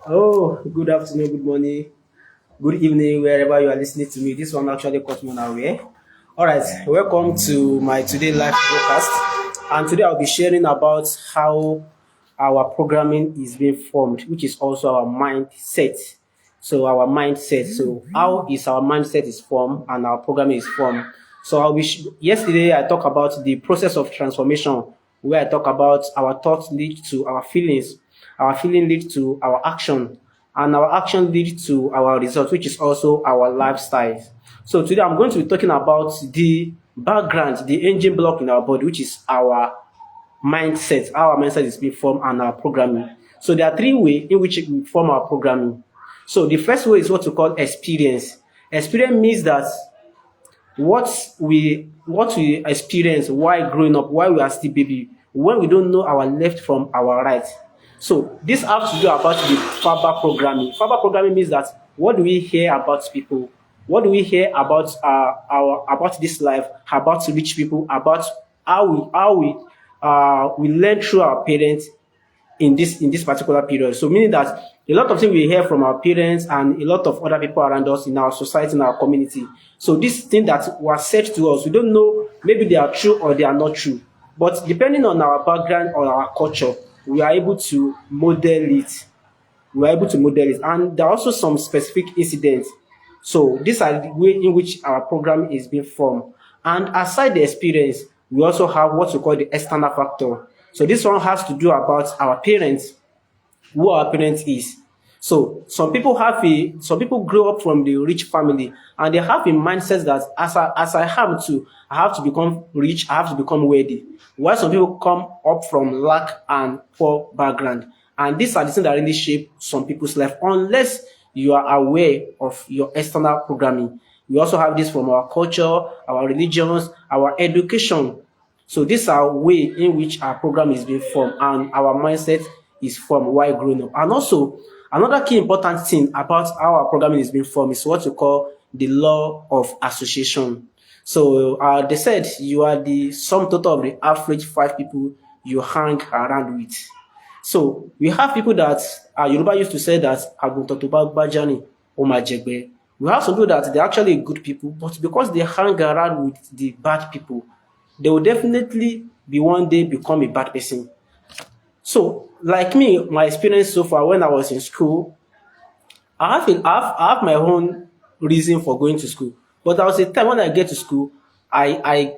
Oh, good afternoon, good morning, good evening, wherever you are listening to me. This one actually caught me unaware. All right, welcome to my today live broadcast. And today I'll be sharing about how our programming is being formed, which is also our mindset. So our mindset. So how is our mindset is formed and our programming is formed. So yesterday I talked about the process of transformation, where I talk about our thoughts lead to our feeling lead to our action, and our action lead to our result, which is also our lifestyle. So today I'm going to be talking about the background, the engine block in our body, which is our mindset, how our mindset is being formed, and our programming. So there are three ways in which we form our programming. So the first way is what we call experience. Experience means that what we experience while growing up, while we are still baby, when we don't know our left from our right. So this has to do about the verbal programming. Verbal programming means that what do we hear about people? What do we hear about our about this life, about rich people, about how we learn through our parents in this particular period. So meaning that a lot of things we hear from our parents and a lot of other people around us in our society, in our community. So this thing that was said to us, we don't know maybe they are true or they are not true. But depending on our background or our culture, we are able to model it. We are able to model it. And there are also some specific incidents. So these are the way in which our program is being formed. And aside the experience, we also have what we call the external factor. So this one has to do about our parents, who our parents is. So some people grow up from the rich family and they have a mindset that as I am too, I have to become rich, I have to become wealthy. While some people come up from lack and poor background. And these are the things that really shape some people's life unless you are aware of your external programming. We also have this from our culture, our religions, our education. So these are way in which our program is being formed and our mindset is formed while growing up. And also, another key important thing about how our programming is being formed is what we call the law of association. So they said you are the sum total of the average five people you hang around with. So we have people that Yoruba used to say that Aguntan to Bajani or Majegbe. We have some people that they're actually good people, but because they hang around with the bad people, they will definitely be one day become a bad person. So, like me, my experience so far when I was in school, I have my own reason for going to school. But there was a time when I get to school, I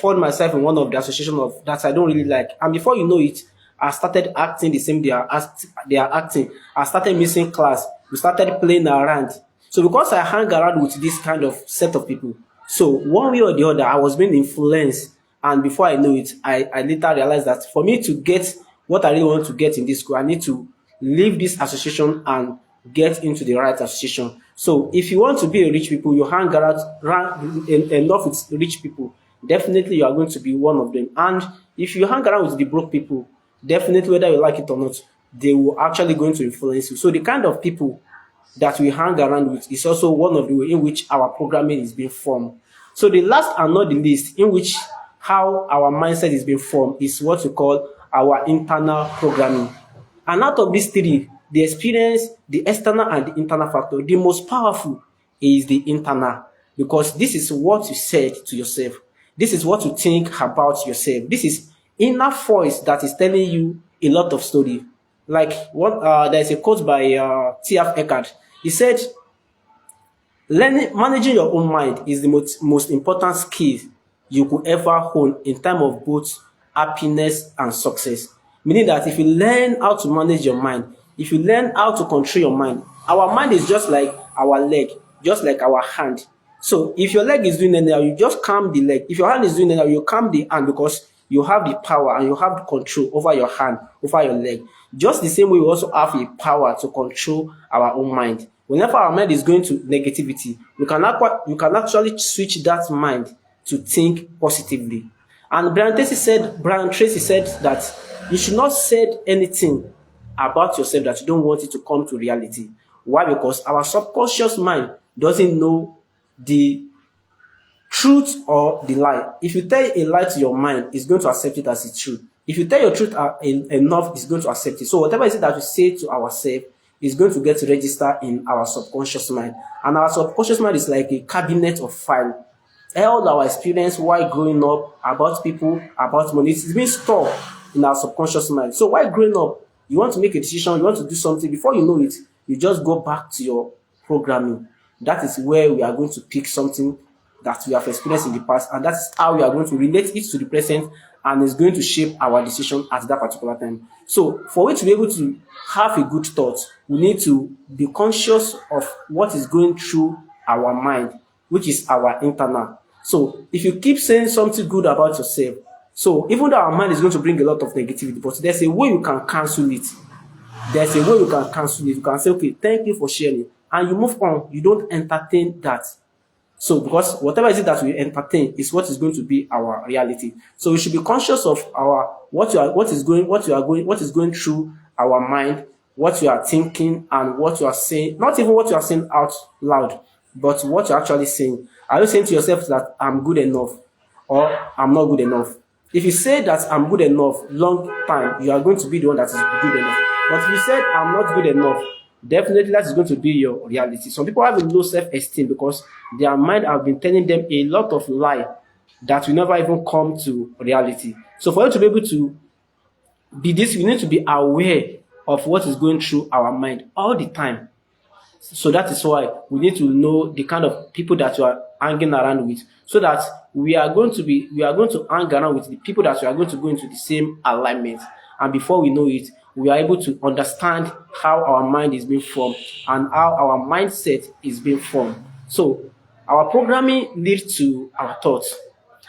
found myself in one of the association of that I don't really like. And before you know it, I started acting the same they are acting. I started missing class. We started playing around. So because I hang around with this kind of set of people, so one way or the other, I was being influenced. And before I know it, I later realized that for me to get what I really want to get in this school, I need to leave this association and get into the right association. So if you want to be a rich people, you hang around enough with rich people, definitely you are going to be one of them. And if you hang around with the broke people, definitely whether you like it or not, they will actually going to influence you. So the kind of people that we hang around with is also one of the way in which our programming is being formed. So the last and not the least, in which how our mindset is being formed is what we call our internal programming. And out of these three, the experience, the external and the internal factor, the most powerful is the internal, because this is what you said to yourself. This is what you think about yourself. This is inner voice that is telling you a lot of story. Like there's a quote by T.F. Eckert. He said, managing your own mind is the most important skill you could ever hone in time of both happiness and success. Meaning that if you learn how to manage your mind, if you learn how to control your mind, our mind is just like our leg, just like our hand. So if your leg is doing anyhow, you just calm the leg. If your hand is doing anyhow, you calm the hand because you have the power and you have the control over your hand, over your leg. Just the same way we also have the power to control our own mind. Whenever our mind is going to negativity, we can actually switch that mind to think positively. And Brian Tracy said that you should not say anything about yourself that you don't want it to come to reality. Why? Because our subconscious mind doesn't know the truth or the lie. If you tell a lie to your mind, it's going to accept it as it's true. If you tell your truth enough, it's going to accept it. So whatever it is that we say to ourselves is going to get registered in our subconscious mind. And our subconscious mind is like a cabinet of file. All our experience while growing up about people, about money, it's being stored in our subconscious mind. So while growing up, you want to make a decision, you want to do something, before you know it, you just go back to your programming. That is where we are going to pick something that we have experienced in the past, and that's how we are going to relate it to the present, and it's going to shape our decision at that particular time. So for we to be able to have a good thought, we need to be conscious of what is going through our mind, which is our internal. So if you keep saying something good about yourself, so even though our mind is going to bring a lot of negativity, but there's a way you can cancel it. There's a way you can cancel it. You can say, okay, thank you for sharing, and you move on. You don't entertain that. So because whatever it is that we entertain is what is going to be our reality. So we should be conscious of our what is going through our mind, what you are thinking, and what you are saying. Not even what you are saying out loud, but what you're actually saying. Are you saying to yourself that I'm good enough or I'm not good enough? If you say that I'm good enough long time, you are going to be the one that is good enough. But if you said I'm not good enough, definitely that is going to be your reality. Some people have a low self-esteem because their mind have been telling them a lot of lie that will never even come to reality. So for you to be able to be this, we need to be aware of what is going through our mind all the time. So that is why we need to know the kind of people that you are hanging around with, so that we are going to hang around with the people that we are going to go into the same alignment. And before we know it, we are able to understand how our mind is being formed and how our mindset is being formed. So our programming leads to our thoughts.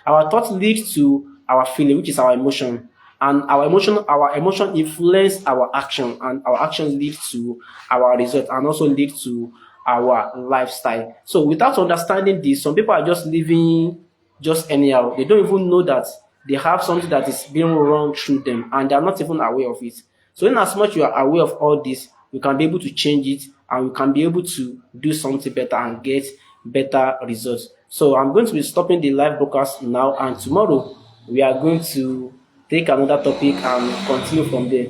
Our thoughts lead to our feeling, which is our emotion. And our emotion influence our action, and our action lead to our result, and also lead to our lifestyle. So without understanding this, some people are just living just anyhow. They don't even know that they have something that is being run through them, and they are not even aware of it. So in as much you are aware of all this, you can be able to change it, and you can be able to do something better and get better results. So I'm going to be stopping the live broadcast now, and tomorrow we are going to take another topic and continue from there.